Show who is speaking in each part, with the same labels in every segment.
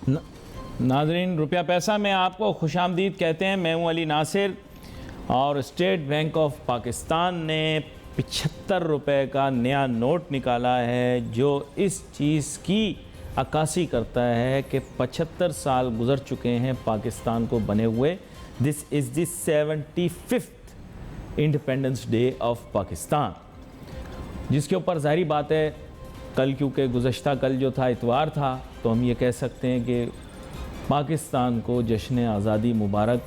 Speaker 1: न- नाज़रीन, रुपया पैसा में आपको खुशामदीद कहते हैं। मैं हूँ अली नासिर और स्टेट बैंक ऑफ पाकिस्तान ने 75 रुपए का नया नोट निकाला है जो इस चीज़ की अक्कासी करता है कि 75 साल गुज़र चुके हैं पाकिस्तान को बने हुए। This is the 75th independence day of Pakistan, जिसके ऊपर ज़ाहिरी बात है कल, क्योंकि गुज़श्ता कल जो था इतवार था, तो हम ये कह सकते हैं कि पाकिस्तान को जश्न आज़ादी मुबारक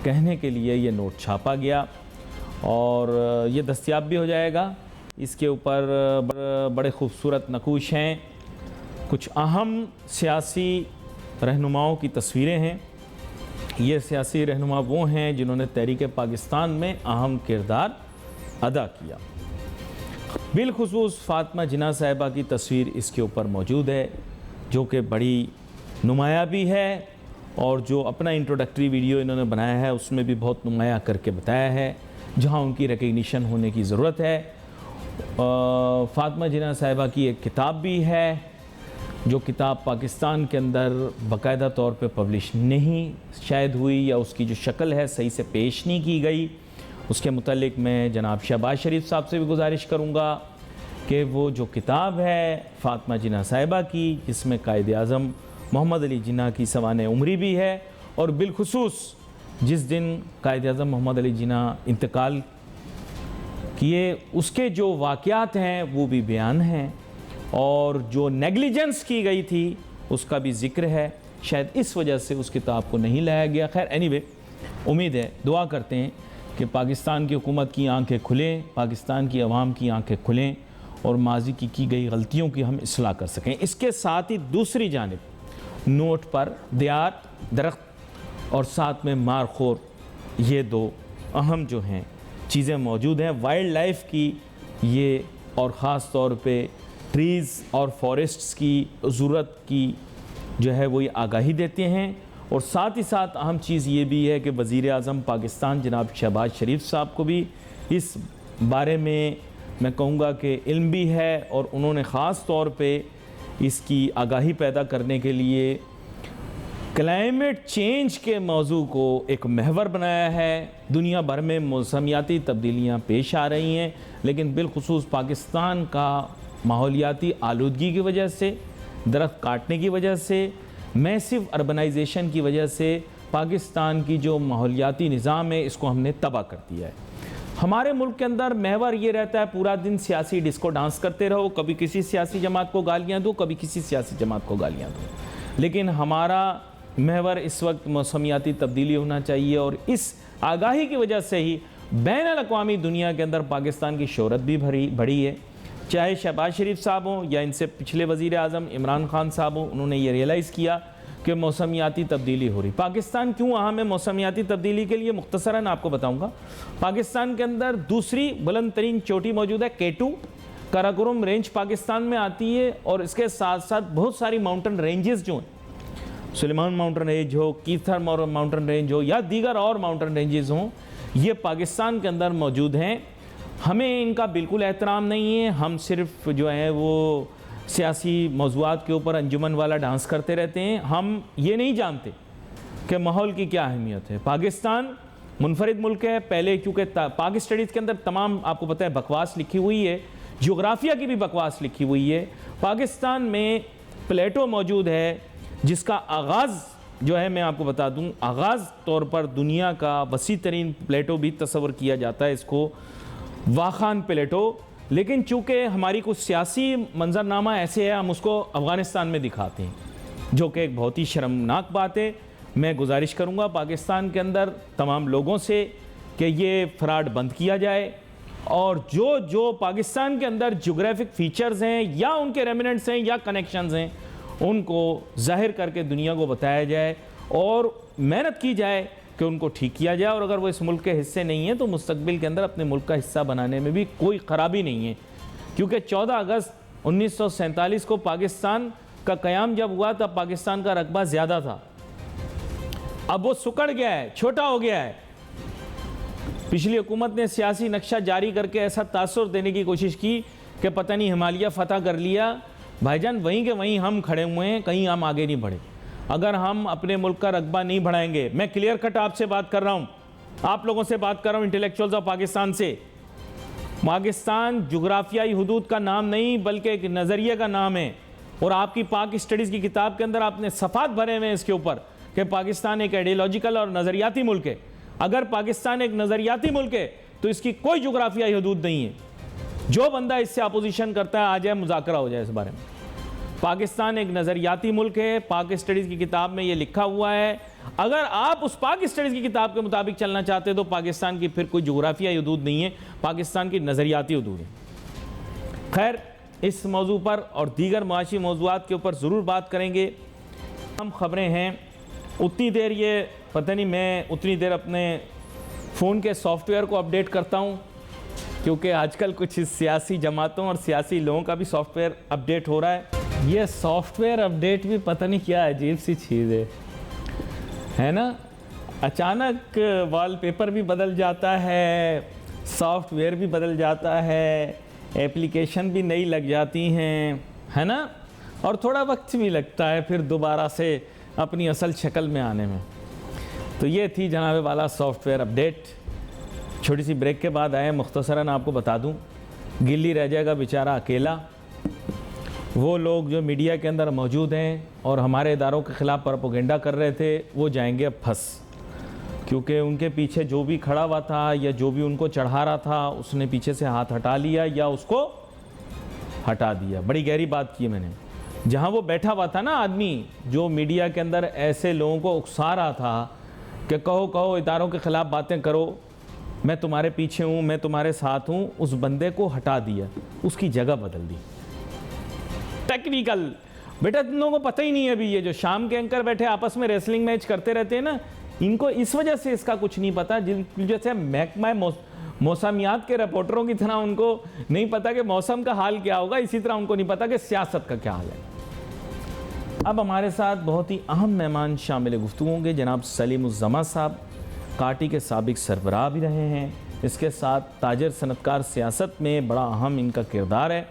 Speaker 1: कहने के लिए ये नोट छापा गया और ये दस्तयाब भी हो जाएगा। इसके ऊपर बड़े खूबसूरत नकूश हैं, कुछ अहम सियासी रहनुमाओं की तस्वीरें हैं। ये सियासी रहनुमा वो हैं जिन्होंने तहरीक पाकिस्तान में अहम किरदार अदा किया। बिलखुसूस फ़ातिमा जिन्ना साहिबा की तस्वीर इसके ऊपर मौजूद है, जो कि बड़ी नुमाया भी है और जो अपना इंट्रोडक्टरी वीडियो इन्होंने बनाया है उसमें भी बहुत नुमाया करके बताया है, जहां उनकी रिकग्निशन होने की ज़रूरत है। फ़ातिमा जिन्ना साहिबा की एक किताब भी है, जो किताब पाकिस्तान के अंदर बाकायदा तौर पे पब्लिश नहीं शायद हुई, या उसकी जो शक्ल है सही से पेश नहीं की गई। उसके मुतालिक मैं जनाब शहबाज शरीफ साहब से भी गुजारिश करूँगा कि वो जो किताब है फ़ातिमा जिन्ना साहिबा की, जिसमें कायद आज़म मोहम्मद अली जिन्ना की सवाने उम्री भी है, और बिलखुसूस जिस दिन कायद आज़म मोहम्मद अली जिन्ना इंतकाल किए उसके जो वाक़यात हैं वो भी बयान हैं, और जो नेगलिजेंस की गई थी उसका भी ज़िक्र है। शायद इस वजह से उस किताब को नहीं लाया गया। खैर एनीवे, उम्मीद है, दुआ करते हैं कि पाकिस्तान की हुकूमत की आंखें खुलें, पाकिस्तान की आवाम की आंखें खुलें और माजी की गई गलतियों की हम इस्लाह कर सकें। इसके साथ ही दूसरी जानिब नोट पर दियार, दरख्त और साथ में मारखोर, ये दो अहम जो हैं चीज़ें मौजूद हैं। वाइल्ड लाइफ की ये और ख़ास तौर पे ट्रीज़ और फॉरेस्ट्स की ज़रूरत की जो है वो ये आगाही देते हैं। और साथ ही साथ अहम चीज़ ये भी है कि वज़ीर आज़म पाकिस्तान जनाब शहबाज शरीफ साहब को भी इस बारे में मैं कहूँगा कि इल्म भी है, और उन्होंने ख़ास तौर पे इसकी आगाही पैदा करने के लिए क्लाइमेट चेंज के मौजू को एक महवर बनाया है। दुनिया भर में मौसमियाती तब्दीलियाँ पेश आ रही हैं, लेकिन बिलखुसूस पाकिस्तान का माहौलियाती आलूदगी की वजह से, दरख्त काटने की वजह से, मैसिव अर्बनाइजेशन की वजह से पाकिस्तान की जो माहौलियाती निज़ाम है इसको हमने तबाह कर दिया है। हमारे मुल्क के अंदर महवर ये रहता है पूरा दिन सियासी डिस्को डांस करते रहो, कभी किसी सियासी जमात को गालियाँ दो, कभी किसी सियासी जमात को गालियाँ दो। लेकिन हमारा महवर इस वक्त मौसमियाती तब्दीली होना चाहिए, और इस आगाही की वजह से ही बैन अल-अक़वामी दुनिया के अंदर पाकिस्तान की शोहरत भी बढ़ी है। चाहे शहबाज शरीफ साहब हों या इनसे पिछले वज़ीर आज़म इमरान खान साहब हों, उन्होंने ये रियलाइज़ किया कि मौसमियाती तब्दीली हो रही। पाकिस्तान क्यों अहम है मौसमियाती तब्दीली के लिए, मुख्तसरन आपको बताऊंगा। पाकिस्तान के अंदर दूसरी बुलंद तरीन चोटी मौजूद है, K2 काराकोरम रेंज पाकिस्तान में आती है, और इसके साथ साथ बहुत सारी माउंटेन रेंजेस जो हैं, सुलेमान माउंटेन रेंज हो, कीथर माउंटेन रेंज हो, या दीगर और माउंटेन रेंजेस हों, ये पाकिस्तान के अंदर मौजूद हैं। हमें इनका बिल्कुल एहतराम नहीं है। हम सिर्फ जो है वो सियासी मौज़ूआत के ऊपर अंजुमन वाला डांस करते रहते हैं। हम ये नहीं जानते कि माहौल की क्या अहमियत है। पाकिस्तान मुनफरिद मुल्क है, पहले क्योंकि पाक स्टडीज़ के अंदर तमाम आपको पता है बकवास लिखी हुई है, जोग्राफिया की भी बकवास लिखी हुई है। पाकिस्तान में प्लेटो मौजूद है, जिसका आगाज़ जो है मैं आपको बता दूँ, आगाज़ तौर पर दुनिया का वसी तरीन प्लेटो भी तस्वर किया जाता है, इसको वाखान प्लेटो। लेकिन चूँकि हमारी कुछ सियासी मंजरनामा ऐसे है, हम उसको अफ़गानिस्तान में दिखाते हैं, जो कि एक बहुत ही शर्मनाक बात है। मैं गुजारिश करूँगा पाकिस्तान के अंदर तमाम लोगों से कि ये फ्रॉड बंद किया जाए, और जो जो पाकिस्तान के अंदर जोग्राफिक फ़ीचर्स हैं या उनके रेमिनेंट्स हैं या कनेक्शंस हैं, उनको ज़ाहिर करके दुनिया को बताया जाए और मेहनत की जाए कि उनको ठीक किया जाए। और अगर वो इस मुल्क के हिस्से नहीं हैं तो मुस्तकबिल के अंदर अपने मुल्क का हिस्सा बनाने में भी कोई ख़राबी नहीं है, क्योंकि 14 अगस्त 1947 को पाकिस्तान का क़याम जब हुआ तब पाकिस्तान का रकबा ज़्यादा था। अब वो सुकड़ गया है, छोटा हो गया है। पिछली हुकूमत ने सियासी नक्शा जारी करके ऐसा तासुर देने की कोशिश की कि पता नहीं हिमालय फ़तह कर लिया। भाईजान वहीं के वहीं हम खड़े हुए हैं, कहीं हम आगे नहीं बढ़े। अगर हम अपने मुल्क का रकबा नहीं बढ़ाएंगे, मैं क्लियर कट आपसे बात कर रहा हूँ, आप लोगों से बात कर रहा हूँ, इंटेलेक्चुअल्स ऑफ पाकिस्तान से। पाकिस्तान जुग्राफियाई हुदूद का नाम नहीं बल्कि एक नज़रिए का नाम है। और आपकी पाक स्टडीज़ की किताब के अंदर आपने सफ़ात भरे हुए हैं इसके ऊपर कि पाकिस्तान एक आइडियोलॉजिकल और नज़रियाती मुल्क है। अगर पाकिस्तान एक नज़रियाती मुल्क है तो इसकी कोई जुग्राफियाई हुदूद नहीं है। जो बंदा इससे अपोजिशन करता है आ जाए, मुज़ाकरा हो जाए इस बारे में। पाकिस्तान एक नज़रियाती मुल्क है, पाक स्टडीज़ की किताब में ये लिखा हुआ है। अगर आप उस पाक स्टडीज़ की किताब के मुताबिक चलना चाहते हैं तो पाकिस्तान की फिर कोई जुग्राफियाई हुदूद नहीं है, पाकिस्तान की नज़रियाती हुदूद है। खैर, इस मौजू पर और दीगर माशी मौज़ूआत के ऊपर ज़रूर बात करेंगे। हम ख़बरें हैं, उतनी देर ये पता नहीं, मैं उतनी देर अपने फ़ोन के सॉफ्टवेयर को अपडेट करता हूँ, क्योंकि आजकल कुछ सियासी जमातों और सियासी लोगों का भी सॉफ्टवेयर अपडेट हो रहा है। ये सॉफ्टवेयर अपडेट भी पता नहीं क्या अजीब सी चीज़ है ना। अचानक वॉलपेपर भी बदल जाता है, सॉफ्टवेयर भी बदल जाता है, एप्लीकेशन भी नई लग जाती हैं, है ना, और थोड़ा वक्त भी लगता है फिर दोबारा से अपनी असल शक्ल में आने में। तो ये थी जनाब वाला सॉफ्टवेयर अपडेट। छोटी सी ब्रेक के बाद आए, मुख्तसरन आपको बता दूं, गिल्ली रह जाएगा बेचारा अकेला। वो लोग जो मीडिया के अंदर मौजूद हैं और हमारे इदारों के ख़िलाफ़ प्रोपेगेंडा कर रहे थे, वो जाएंगे अब फंस, क्योंकि उनके पीछे जो भी खड़ा हुआ था या जो भी उनको चढ़ा रहा था उसने पीछे से हाथ हटा लिया या उसको हटा दिया। बड़ी गहरी बात की मैंने। जहाँ वो बैठा हुआ था ना आदमी, जो मीडिया के अंदर ऐसे लोगों को उकसा रहा था कि कहो कहो इदारों के ख़िलाफ़ बातें करो, मैं तुम्हारे पीछे हूँ, मैं तुम्हारे साथ हूँ, उस बंदे को हटा दिया, उसकी जगह बदल दी। टेक्निकल बेटा, तुम लोगों को पता ही नहीं है। अभी ये जो शाम के एंकर बैठे आपस में रेसलिंग मैच करते रहते हैं ना, इनको इस वजह से इसका कुछ नहीं पता। जैसे महकमा मौसमियात के रिपोर्टरों की तरह उनको नहीं पता कि मौसम का हाल क्या होगा, इसी तरह उनको नहीं पता कि सियासत का क्या हाल है। अब हमारे साथ बहुत ही अहम मेहमान शामिल गुफ्तगू होंगे। जनाब सलीमुज़्ज़मा साहब काटी के साबिक सरबराह भी रहे हैं, इसके साथ ताजर सनतकार सियासत में बड़ा अहम इनका किरदार है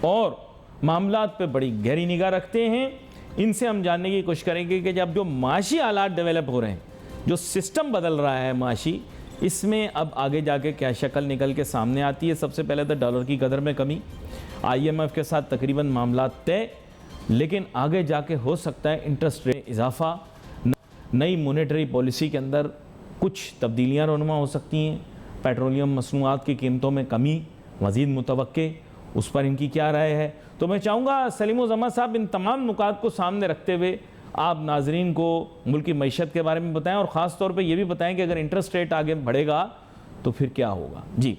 Speaker 1: और मामलात पे बड़ी गहरी निगाह रखते हैं। इनसे हम जानने की कोशिश करेंगे कि जब जो माशी हालात डेवलप हो रहे हैं, जो सिस्टम बदल रहा है माशी, इसमें अब आगे जाके क्या शक्ल निकल के सामने आती है। सबसे पहले तो डॉलर की कदर में कमी, IMF के साथ तकरीबन मामला तय, लेकिन आगे जाके हो सकता है इंटरेस्ट रेट इजाफा, नई मॉनेटरी पॉलिसी के अंदर कुछ तब्दीलियाँ रोनुमा हो सकती हैं, पेट्रोलियम मसनूआत की कीमतों में कमी मज़ीद मुतवक्के, उस पर इनकी क्या राय है। तो मैं चाहूँगा सलीमुज़्ज़मा साहब, इन तमाम नुकात को सामने रखते हुए आप नाजरीन को मुल्क की मईशत के बारे में बताएं और ख़ास तौर पे ये भी बताएं कि अगर इंटरेस्ट रेट आगे बढ़ेगा तो फिर क्या होगा। जी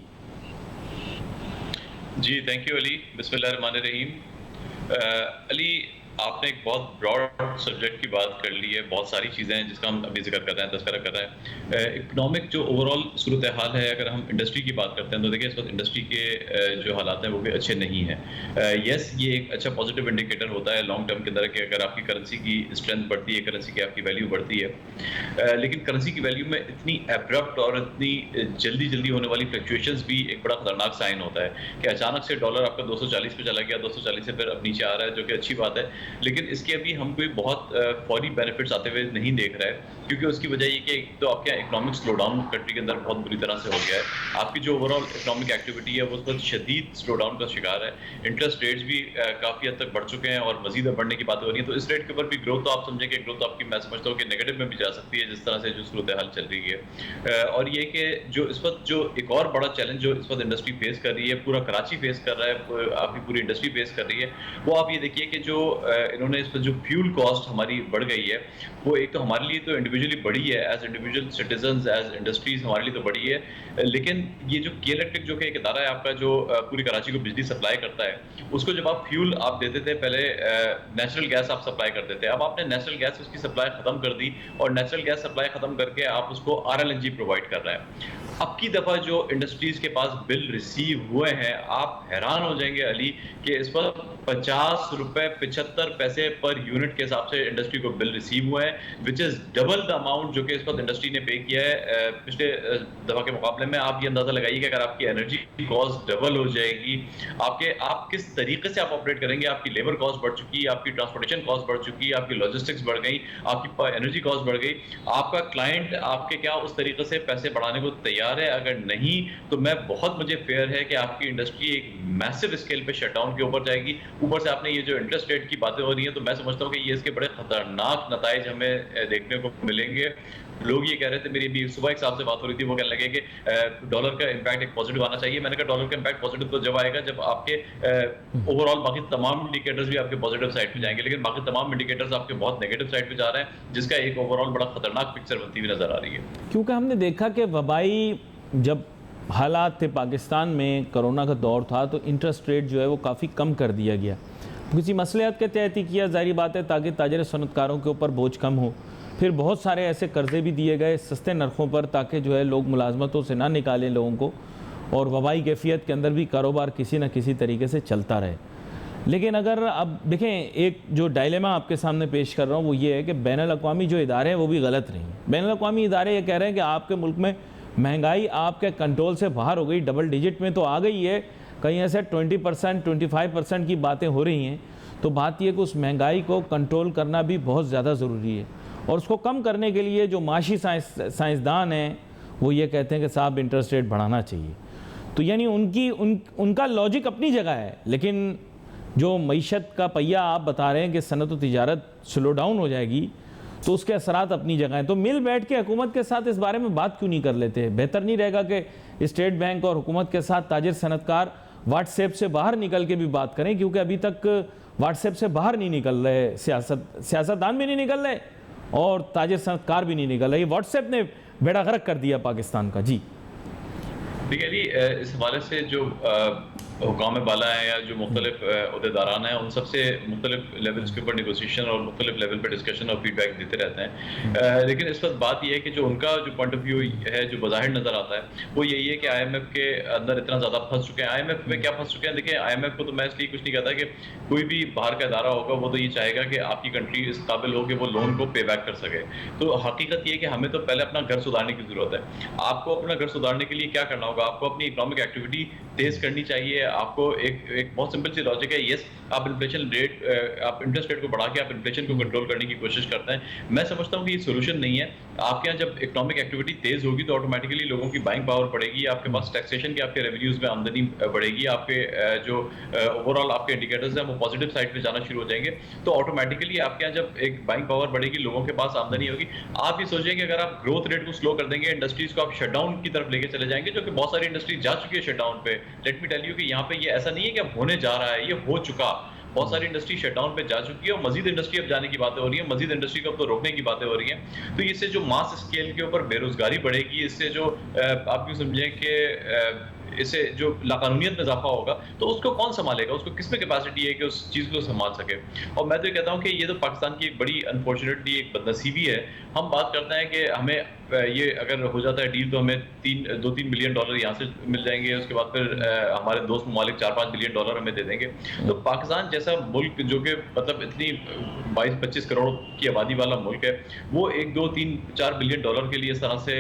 Speaker 2: थैंक यू अली। बिस्मिल्लाहिर्रहमानिर्रहीम। अली, आपने एक बहुत ब्रॉड सब्जेक्ट की बात कर ली है, बहुत सारी चीज़ें हैं जिसका हम अभी जिक्र कर रहे हैं, तज़किरा कर रहे हैं। इकनॉमिक जो ओवरऑल सूरत हाल है, अगर हम इंडस्ट्री की बात करते हैं तो देखिए इस वक्त इंडस्ट्री के जो हालात हैं वो भी अच्छे नहीं हैं। यस, ये एक अच्छा पॉजिटिव इंडिकेटर होता है लॉन्ग टर्म के अंदर कि अगर आपकी करेंसी की स्ट्रेंथ बढ़ती है, करेंसी की आपकी वैल्यू बढ़ती है, लेकिन करेंसी की वैल्यू में इतनी एब्रप्ट और इतनी जल्दी होने वाली फ्लक्चुएशंस भी एक बड़ा खतरनाक साइन होता है कि अचानक से डॉलर आपका 240 पे चला गया, 240 से फिर अब नीचे आ रहा है, जो कि अच्छी बात है, लेकिन इसके अभी हम कोई बहुत फौरी बेनिफिट्स आते हुए नहीं देख रहे हैं, क्योंकि उसकी वजह ये कि एक तो आपके इकोनॉमिक स्लोडाउन कंट्री के अंदर बहुत बुरी तरह से हो गया है। आपकी जो ओवरऑल इकोनॉमिक एक्टिविटी है वो बहुत शदीद स्लोडाउन का शिकार है। इंटरेस्ट रेट्स भी काफ़ी हद तक बढ़ चुके हैं और मजीद बढ़ने की बात हो रही है। तो इस रेट के ऊपर भी ग्रोथ तो आप समझें कि ग्रोथ आपकी, मैं समझता हूँ कि नेगेटिव में भी जा सकती है जिस तरह से जो सूरत हाल चल रही है। और ये कि जो इस वक्त जो एक और बड़ा चैलेंज जो इस वक्त इंडस्ट्री फेस कर रही है, पूरा कराची फेस कर रहा है, आपकी पूरी इंडस्ट्री फेस कर रही है, वो आप ये देखिए कि जो इन्होंने इस पर जो फ्यूल कॉस्ट हमारी बढ़ गई है, वो एक तो हमारे लिए तो इंडिविजुअली बढ़ी है, as individual citizens, as industries हमारे लिए तो बढ़ी है, लेकिन ये जो के इलेक्ट्रिक जो कि एक इदारा है आपका जो पूरी कराची को बिजली सप्लाई करता है, उसको जब आप फ्यूल आप देते थे, पहले नेचुरल गैस आप सप्लाई करते थे, अब आपने नेचुरल गैस उसकी सप्लाई खत्म कर दी और नेचुरल गैस सप्लाई खत्म करके आप उसको RLNG प्रोवाइड कर रहे हैं। अब की दफ़ा जो इंडस्ट्रीज के पास बिल रिसीव हुए हैं, आप हैरान हो जाएंगे अली कि इस पर 50 रुपए 75 ज़्यादातर पैसे पर यूनिट के हिसाब से इंडस्ट्री को बिल रिसीव हुए हैं, which is double the amount जो कि इस वक्त इंडस्ट्री ने पे किया है पिछले दफ़ा के मुकाबले में। आप ये अंदाज़ा लगाइए कि अगर आपकी एनर्जी कॉस्ट डबल हो जाएगी, आप किस तरीके से आप ऑपरेट करेंगे, आपकी लेबर कॉस्ट बढ़ चुकी है, आपकी ट्रांसपोर्टेशन कॉस्ट बढ़ चुकी है, आपकी लॉजिस्टिक्स बढ़ गई, आपकी एनर्जी कॉस्ट बढ़ गई। आपका क्लाइंट आपके क्या उस तरीके से पैसे बढ़ाने को तैयार है? अगर नहीं तो मुझे फेयर है कि आपकी इंडस्ट्री एक मैसिव स्केल पे शटडाउन के ऊपर जाएगी। ऊपर से आपने ये जो इंटरेस्ट रेट की बातें हो रही हैं, तो मैं समझता हूँ कि ये इसके बड़े खतरनाक नताइज हमें देखने को मिलेंगे। लोग ये कह रहे थे, मेरी भी सुबह एक साहब से बात हो रही थी, वो कहने लगे कि डॉलर का इम्पैक्ट एक पॉजिटिव आना चाहिए। मैंने कहा डॉलर का इम्पैक्ट पॉजिटिव तो जब आएगा जब आपके ओवरऑल बाकी तमाम इंडिकेटर्स भी आपके पॉजिटिव साइड पे जाएंगे, लेकिन बाकी तमाम इंडिकेटर्स आपके बहुत नेगेटिव साइड पे जा रहे हैं, जिसका एक ओवरऑल बड़ा खतरनाक पिक्चर बनती हुई नजर आ रही है।
Speaker 1: क्योंकि हमने देखा कि वबाई जब हालात थे पाकिस्तान में, कोरोना का दौर था, तो इंटरेस्ट रेट जो है वो काफ़ी कम कर दिया गया। किसी मसलियत के तहत ही किया, ज़ाहिर बात है, ताकि ताजर सनतकारों के ऊपर बोझ कम हो। फिर बहुत सारे ऐसे कर्ज़े भी दिए गए सस्ते नरखों पर, ताकि जो है लोग मुलाजमतों से ना निकालें लोगों को, और वबाई कैफियत के अंदर भी कारोबार किसी न किसी तरीके से चलता रहे। लेकिन अगर अब देखें, एक जो डायलेमा आपके सामने पेश कर रहा हूँ वो ये है कि बैनुल-अक़वामी जो इदारे हैं वो भी गलत नहीं हैं। बैनुल-अक़वामी इदारे ये कह रहे हैं कि आपके मुल्क में महंगाई आपके कंट्रोल से बाहर हो गई, डबल डिजिट में तो आ गई है, कहीं ऐसे 20%, 25% की बातें हो रही हैं। तो बात यह कि उस महंगाई को कंट्रोल करना भी बहुत ज़्यादा ज़रूरी है, और उसको कम करने के लिए जो माशी साइंसदान हैं वो ये कहते हैं कि साहब इंटरेस्ट रेट बढ़ाना चाहिए। तो यानी उनका लॉजिक अपनी जगह है, लेकिन जो मईशत का पहिया आप बता रहे हैं कि सनत व तिजारत स्लो डाउन हो जाएगी, तो उसके असरात अपनी जगह हैं। तो मिल बैठ के हुकूमत के साथ इस बारे में बात क्यों नहीं कर लेते? बेहतर नहीं रहेगा कि स्टेट बैंक और हुकूमत के साथ ताजिर सनतकार व्हाट्सएप से बाहर निकल के भी बात करें, क्योंकि अभी तक व्हाट्सएप से बाहर नहीं निकल रहे सियासतदान भी नहीं निकल रहे और ताजिर सनतकार भी नहीं निकल रहे। व्हाट्सएप ने बेड़ा गर्क कर दिया पाकिस्तान का। जी
Speaker 2: देखिए जी, इस हवाले से जो हुकाम बाला है या जो मुख्तलिफ अहदेदारान हैं, उन सबसे मुख्तलिफ लेवल्स के ऊपर निगोसिएशन और मुख्तलिफ लेवल पर डिस्कशन और फीडबैक देते रहते हैं। लेकिन इस वक्त बात यह है कि जो उनका जो पॉइंट ऑफ व्यू है, जो बज़ाहिर नज़र आता है, वो यही है कि IMF के अंदर इतना ज़्यादा फंस चुके हैं। IMF में क्या फंस चुके हैं? देखिए, IMF को तो मैं इसलिए कुछ नहीं कहता कि कोई भी बाहर का इदारा होगा वो तो ये चाहेगा कि आपकी कंट्री इस काबिल हो कि वो लोन को पे बैक कर सके। तो हकीकत ये है कि हमें तो पहले अपना घर सुधारने की ज़रूरत है। आपको अपना घर सुधारने के लिए क्या करना होगा? आपको अपनी इकोनॉमिक एक्टिविटी तेज़ करनी चाहिए। आपको एक बहुत सिंपल सी लॉजिक है, यस आप इन्फ्लेशन रेट, आप इंटरेस्ट रेट को बढ़ा के आप इन्फ्लेशन को कंट्रोल करने की कोशिश करते हैं। मैं समझता हूँ कि ये सोल्यूशन नहीं है। आपके यहाँ जब इकोनॉमिक एक्टिविटी तेज़ होगी तो ऑटोमेटिकली लोगों की बाइंग पावर बढ़ेगी, आपके पास टैक्सेशन की, आपके रेवेन्यूज़ में आमदनी बढ़ेगी, आपके जो ओवरऑल आपके इंडिकेटर्स हैं वो पॉजिटिव साइड पे जाना शुरू हो जाएंगे। तो ऑटोमेटिकली आपके यहाँ जब एक बाइंग पावर बढ़ेगी, लोगों के पास आमदनी होगी। आप ये सोचें कि अगर आप ग्रोथ रेट को स्लो कर देंगे, इंडस्ट्रीज को आप शटडाउन की तरफ लेके चले जाएंगे, जो कि बहुत सारी इंडस्ट्री जा चुकी है शटडाउन पे। लेट मी टेल यू कि यहाँ पे ये ऐसा नहीं है कि अब होने जा रहा है, ये हो चुका। बहुत सारी इंडस्ट्री शटडाउन पे जा चुकी है और मजीद इंडस्ट्री अब जाने की बातें हो रही है, मजीद इंडस्ट्री को अब तो रोकने की बातें हो रही हैं। तो इससे जो मास स्केल के ऊपर बेरोजगारी बढ़ेगी, इससे जो आप यूँ समझें कि इससे जो लाकानूनियत में इजाफा होगा, तो उसको कौन संभालेगा? उसको किस में कैपेसिटी है कि उस चीज़ को संभाल सके? और मैं तो ये कहता हूँ कि ये तो पाकिस्तान की एक बड़ी अनफॉर्चुनेटली एक बदनसीबी है। हम बात करते हैं कि हमें ये अगर हो जाता है डील तो हमें 2-3 बिलियन डॉलर यहाँ से मिल जाएंगे, उसके बाद फिर हमारे दोस्त ममालिक 4-5 बिलियन डॉलर हमें दे देंगे। तो पाकिस्तान जैसा मुल्क जो कि मतलब इतनी 22-25 करोड़ की आबादी वाला मुल्क है, वो 1-2-3-4 बिलियन डॉलर के लिए इस तरह से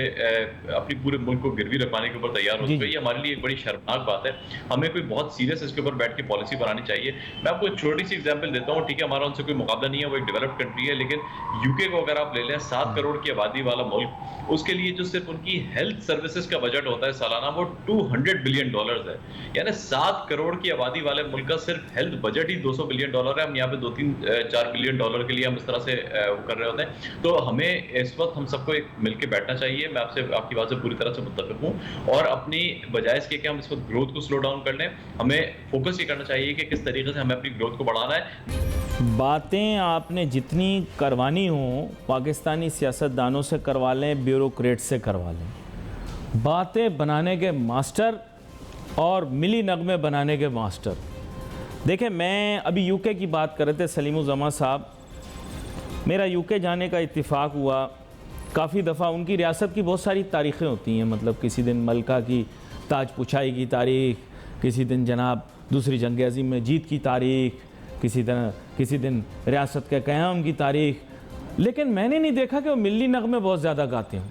Speaker 2: अपनी पूरे मुल्क को गिरवी रखवाने के ऊपर तैयार हो चुका है। ये हमारे लिए एक बड़ी शर्मनाक बात है। हमें कोई बहुत सीरियस इसके ऊपर बैठ के पॉलिसी बनानी चाहिए। मैं आपको एक छोटी सी एग्जांपल देता हूँ। ठीक है, हमारा उनसे कोई मुकाबला नहीं है, वो एक डेवलप्ड कंट्री है, लेकिन यूके को अगर आप ले लें, 7 करोड़ की आबादी वाला मुल्क, उसके लिए जो सिर्फ उनकी हेल्थ सर्विसेज का बजट होता है सालाना, वो 200 बिलियन डॉलर्स है। यानी 7 करोड़ की आबादी वाले मुल्क का सिर्फ हेल्थ बजट ही 200 बिलियन डॉलर है। हम यहाँ पे 2-3-4 बिलियन डॉलर के लिए हम इस तरह से कर रहे होते हैं। तो हमें इस वक्त हम सबको एक मिलकर बैठना चाहिए। मैं आपकी बात से पूरी तरह से मुत्तफिक हूँ, और अपनी बजाय इसके कि हम इस वक्त ग्रोथ को स्लो डाउन कर लें, हमें फोकस ये करना चाहिए कि किस तरीके से हमें अपनी ग्रोथ को बढ़ाना है।
Speaker 1: बातें आपने जितनी करवानी हो पाकिस्तानी सियासतदानों से करवा लें, ब्यूरोक्रेट से करवा लें। बातें बनाने के मास्टर और मिली नगमे बनाने के मास्टर। देखें, मैं अभी यूके की बात कर रहे थे सलीमुज़्ज़मा साहब, मेरा यूके जाने का इत्तिफाक हुआ। काफ़ी दफ़ा उनकी रियासत की बहुत सारी तारीख़ें होती हैं, मतलब किसी दिन मलका की ताज पुछाई की तारीख़, किसी दिन जनाब दूसरी जंग अज़ीम में जीत की तारीख़, किसी दिन रियासत के क़याम की तारीख, लेकिन मैंने नहीं देखा कि वो मिली नग़मे बहुत ज़्यादा गाते हों।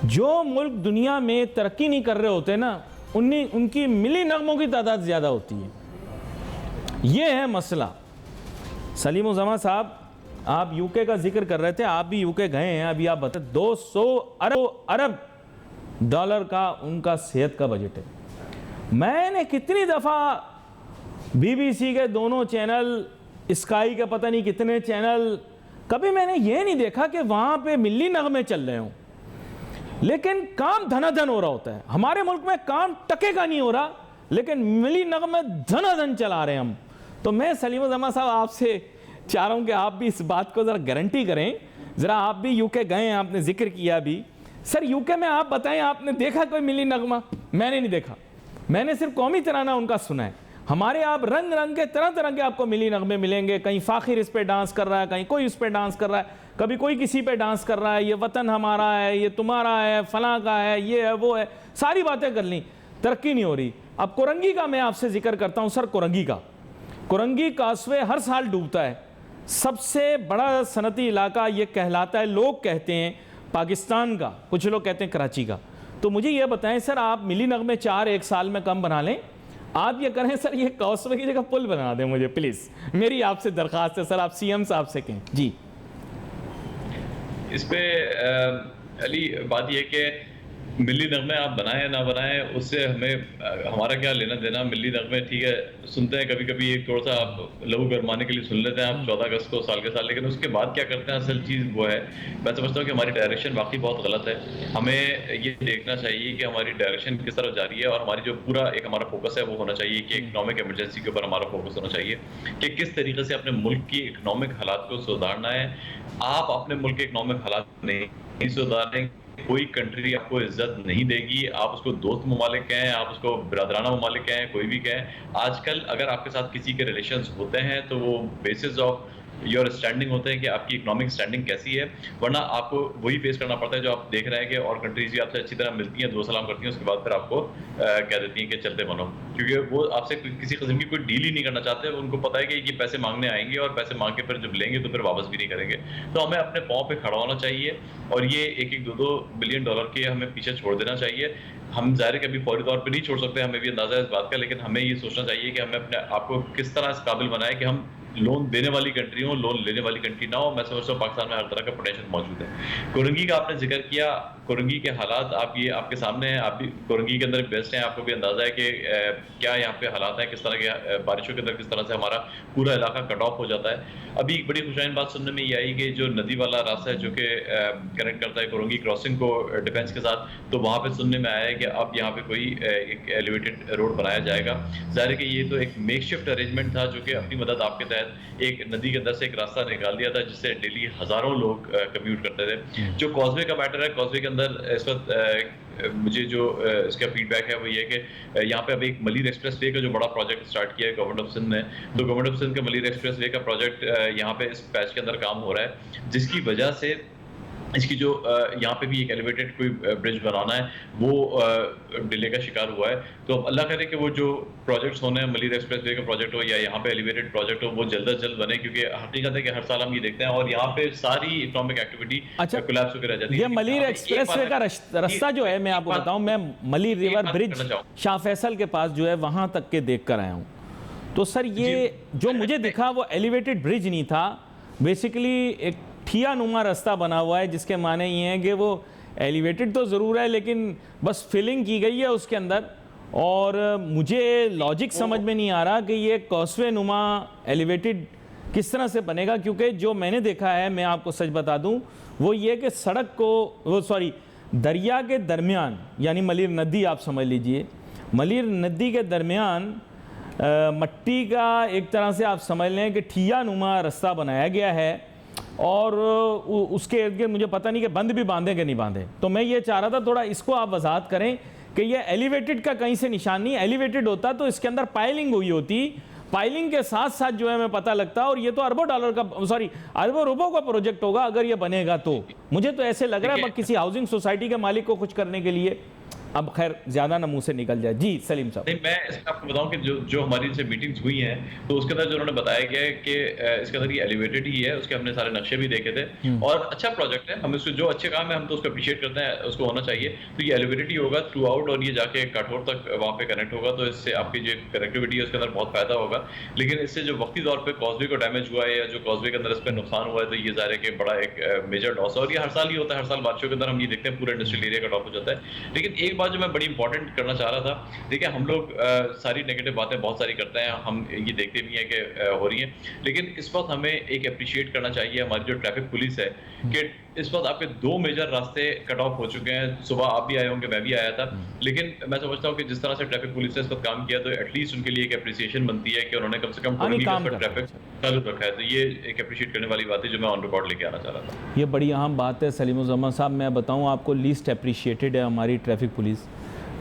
Speaker 1: जो मुल्क दुनिया में तरक्की नहीं कर रहे होते ना, उनकी मिली नग़मों की तादाद ज़्यादा होती है। ये है मसला। सलीम उज़ ज़मा साहब, आप यूके का जिक्र कर रहे थे, आप भी यूके गए हैं, अभी आप बताएं। 200 अरब डॉलर का उनका सेहत का बजट है। मैंने कितनी दफ़ा BBC के दोनों चैनल, स्काई के पता नहीं कितने चैनल, कभी मैंने ये नहीं देखा कि वहाँ पे मिली नग़मे चल रहे हों, लेकिन काम धनाधन हो रहा होता है। हमारे मुल्क में काम टके का नहीं हो रहा, लेकिन मिली नग़मे धनाधन चला रहे हैं हम। तो मैं सलीम ज़मा साहब आपसे चाह रहा हूँ कि आप भी इस बात को ज़रा गारंटी करें। ज़रा आप भी यूके गए हैं, आपने जिक्र किया भी। सर यूके में आप बताएं, आपने देखा कोई मिली नग़मा? मैंने नहीं देखा, मैंने सिर्फ कौमी तराना उनका सुना है। हमारे आप रंग रंग के तरह तरह के आपको मिली नग़मे मिलेंगे। कहीं फ़ाखिर इस पे डांस कर रहा है, कहीं कोई इस पे डांस कर रहा है, कभी कोई किसी पे डांस कर रहा है। ये वतन हमारा है, ये तुम्हारा है, फलां का है, ये है, वो है, सारी बातें कर ली, तरक्की नहीं हो रही। अब कोरंगी का मैं आपसे जिक्र करता हूँ। सर कोरंगी कासवे हर साल डूबता है। सबसे बड़ा सनती इलाका ये कहलाता है, लोग कहते हैं पाकिस्तान का, कुछ लोग कहते हैं कराची का। तो मुझे ये बताएं सर, आप मिली नग़मे 4 एक साल में कम बना लें। आप ये करें सर, ये कासवे की जगह पुल बना दें मुझे प्लीज़, मेरी आपसे दरख्वास्त है। सर आप CM साहब से कहें जी।
Speaker 2: इस पे अली बात यह कि मिली नग़मे आप बनाएं ना बनाएं, उससे हमें हमारा क्या लेना देना। मिली नग़मे ठीक है, सुनते हैं कभी कभी, एक थोड़ा सा आप लहू गरमाने के लिए सुन लेते हैं आप 14 अगस्त को साल के साल, लेकिन उसके बाद क्या करते हैं, असल चीज़ वो है। मैं समझता हूँ कि हमारी डायरेक्शन वाकई बहुत गलत है। हमें ये देखना चाहिए कि हमारी डायरेक्शन किस तरफ जा रही है, और हमारी जो पूरा एक हमारा फोकस है वो होना चाहिए कि इकनॉमिक इमरजेंसी के ऊपर हमारा फोकस होना चाहिए कि किस तरीके से अपने मुल्क की इकनॉमिक हालात को सुधारना है। आप अपने मुल्क के इकनॉमिक हालात नहीं सुधारें, कोई कंट्री आपको इज्जत नहीं देगी। आप उसको दोस्त ममालिक कहें, आप उसको बिरादराना ममालिक कहें, कोई भी कहें। आजकल अगर आपके साथ किसी के रिलेशंस होते हैं तो वो बेसिस ऑफ योर स्टैंडिंग होते हैं कि आपकी इकोनॉमिक स्टैंडिंग कैसी है, वरना आपको वही फेस करना पड़ता है जो आप देख रहे हैं कि और कंट्रीज भी आपसे अच्छी तरह मिलती हैं, दो सलाम करती हैं, उसके बाद फिर आपको कह देती हैं कि चलते बनो, क्योंकि वो आपसे किसी किस्म की कोई डील ही नहीं करना चाहते। उनको पता है कि ये पैसे मांगने आएंगे और पैसे मांग के फिर जब लेंगे तो फिर वापस भी नहीं करेंगे। तो हमें अपने पाँव पे खड़ा होना चाहिए और ये $1-2 बिलियन के हमें पीछे छोड़ देना चाहिए। हम ज़ाहिर है कि अभी फौरी तौर पे नहीं छोड़ सकते, हमें भी अंदाज़ा है इस बात का, लेकिन हमें ये सोचना चाहिए कि हमें अपने आप को किस तरह इस काबिल बनाए कि हम लोन देने वाली कंट्री हो, लोन लेने वाली कंट्री ना हो। मैं समझता हूँ पाकिस्तान में हर तरह का पोटेंशियल मौजूद है। कोरंगी का आपने जिक्र किया, कोरंगी के हालात आप ये आपके सामने हैं, आप भी कोरंगी के अंदर बेस्ट हैं, आपको भी अंदाजा है कि क्या यहाँ पे हालात हैं, किस तरह के बारिशों के अंदर किस तरह से हमारा पूरा इलाका कट ऑफ हो जाता है। अभी एक बड़ी खुशहाल बात सुनने में ये आई कि जो नदी वाला रास्ता है जो कि कनेक्ट करता है कोरंगी क्रॉसिंग को डिफेंस के साथ, तो वहाँ पे सुनने में आया है कि अब यहाँ पे कोई एक एलिवेटेड रोड बनाया जाएगा। ज़ाहिर है कि ये तो एक मेकशिफ्ट अरेंजमेंट था जो कि अपनी मदद आपके तहत एक नदी के अंदर से एक रास्ता निकाल दिया था जिससे डेली हज़ारों लोग कम्यूट करते थे। जो कॉजवे का मैटर है, कॉजवे के अंदर इस वक्त मुझे जो इसका फीडबैक है वो ये है कि यहाँ पे अभी एक मलिर एक्सप्रेस वे का जो बड़ा प्रोजेक्ट स्टार्ट किया है गवर्नमेंट ऑफ सिंध ने, तो गवर्नमेंट ऑफ सिंध का मलिर एक्सप्रेस वे का प्रोजेक्ट यहाँ पे इस पैच के अंदर काम हो रहा है, जिसकी वजह से इसकी जो यहाँ पे भी एक एलिवेटेड कोई ब्रिज बनाना है वो डिले का शिकार हुआ है। तो अब अल्लाह करे कि वो जो प्रोजेक्ट्स होने हैं, मलिर एक्सप्रेस वे का प्रोजेक्ट हो या यहाँ पे एलिवेटेड प्रोजेक्ट हो, वो जल्द अज जल्द बने, क्योंकि हकीकत है कि हर साल हम ये देखते हैं और यहाँ पे सारी इकोनॉमिक एक्टिविटी कोलैप्स होकर रह जाती है।
Speaker 1: ये मलिर एक्सप्रेस वे का रास्ता जो है, मैं आपको बताऊँ, मैं मलिर रिवर ब्रिज शाह फैसल के पास जो है वहाँ तक के देख कर आया हूँ। तो सर ये जो मुझे दिखा वो एलिवेटेड ब्रिज नहीं था, बेसिकली एक ठिया नुमा रास्ता बना हुआ है, जिसके माने ये हैं कि वो एलिवेटेड तो ज़रूर है लेकिन बस फिलिंग की गई है उसके अंदर। और मुझे लॉजिक समझ में नहीं आ रहा कि ये कॉसवे नुमा एलिवेटेड किस तरह से बनेगा, क्योंकि जो मैंने देखा है, मैं आपको सच बता दूं, वो ये कि सड़क को दरिया के दरमियान, यानी मलिर नदी आप समझ लीजिए, मलिर नदी के दरमियान मट्टी का एक तरह से आप समझ लें कि ठिया नुमा रास्ता बनाया गया है और उसके इर्द गिर्द मुझे पता नहीं कि बंद भी बांधे कि नहीं बांधे। तो मैं ये चाह रहा था थोड़ा इसको आप वजाहत करें कि ये एलिवेटेड का कहीं से निशान नहीं, एलिवेटेड होता तो इसके अंदर पाइलिंग हुई होती, पाइलिंग के साथ साथ जो है मैं पता लगता, और ये तो अरबों रुपयों का प्रोजेक्ट होगा अगर ये बनेगा तो। मुझे तो ऐसे लग रहा है किसी हाउसिंग सोसाइटी के मालिक को कुछ करने के लिए। अब खैर ज़्यादा ना मुँह से निकल जाए। जी सलीम साहब।
Speaker 2: नहीं, मैं इसमें आपको बताऊँ कि जो हमारी इनसे मीटिंग्स हुई हैं, तो उसके अंदर जो उन्होंने बताया गया है कि इसके अंदर ये एलिवेटेड ही है, उसके हमने सारे नक्शे भी देखे थे और अच्छा प्रोजेक्ट है। हम इसको जो अच्छे काम है हम तो उसको एप्रिशिएट करते हैं, उसको होना चाहिए। तो ये एलिवेटेड ही होगा थ्रू आउट और ये जाके काठौर तक वहाँ पे कनेक्ट होगा, तो इससे आपकी जो कनेक्टिविटी है उसके अंदर बहुत फ़ायदा होगा। लेकिन इससे जो वक़्ती तौर पे कॉज़वे को डैमेज हुआ है या जो कॉज़वे के अंदर इस पे नुकसान हुआ है, तो ये ज़ाहिर है कि बड़ा एक मेजर लॉस है और ये हर साल ही होता है। हर साल बारिशों के अंदर हम ये देखते हैं पूरा इंडस्ट्रियल एरिया कट ऑफ हो जाता है। लेकिन एक बात जो मैं बड़ी इंपॉर्टेंट करना चाह रहा था, देखिए हम लोग सारी नेगेटिव बातें बहुत सारी करते हैं, हम ये देखते भी हैं कि हो रही हैं, लेकिन इस वक्त हमें एक अप्रिशिएट करना चाहिए हमारी जो ट्रैफिक पुलिस है कि इस वक्त आपके 2 मेजर रास्ते कट ऑफ हो चुके हैं। सुबह आप भी आए होंगे, मैं भी आया था, लेकिन मैं समझता हूँ कि जिस तरह से ट्रैफिक पुलिस ने इस वक्त काम किया तो एटलीस्ट उनके लिए एक अप्रिसिएशन बनती है कि उन्होंने कम से कम
Speaker 1: काम कर
Speaker 2: ट्रैफिक चालू रखा है। तो ये एक अप्रिशिएट करने वाली बात है जो मैं ऑन रिकॉर्ड लेके आना चाह रहा था।
Speaker 1: ये बड़ी अहम बात है सलीमुज़्ज़मान साहब। मैं बताऊं आपको, लीस्ट अप्रिशिएटेड है हमारी ट्रैफिक पुलिस।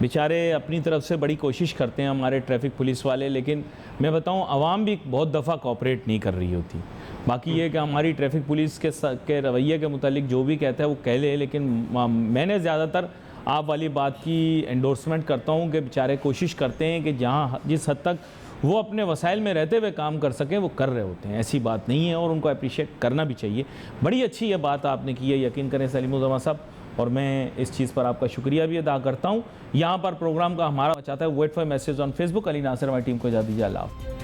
Speaker 1: बेचारे अपनी तरफ से बड़ी कोशिश करते हैं हमारे ट्रैफिक पुलिस वाले, लेकिन मैं बताऊं आवाम भी बहुत दफ़ा कोऑपरेट नहीं कर रही होती। बाकी ये कि हमारी ट्रैफिक पुलिस के रवैये के मुतालिक जो भी कहता है वो कह ले, लेकिन मैंने ज़्यादातर आप वाली बात की एंडोर्समेंट करता हूँ कि बेचारे कोशिश करते हैं कि जहाँ जिस हद तक वो अपने वसाइल में रहते हुए काम कर सकें वो कर रहे होते हैं। ऐसी बात नहीं है और उनको अप्रिशिएट करना भी चाहिए। बड़ी अच्छी ये बात आपने की है, यकीन करें सलीमुज़्ज़मान साहब, और मैं इस चीज़ पर आपका शुक्रिया भी अदा करता हूँ। यहाँ पर प्रोग्राम का हमारा चाहता है wait for message on Facebook. Ali Nasir हमारी टीम को इजाज़त दीजिए। अल्लाह।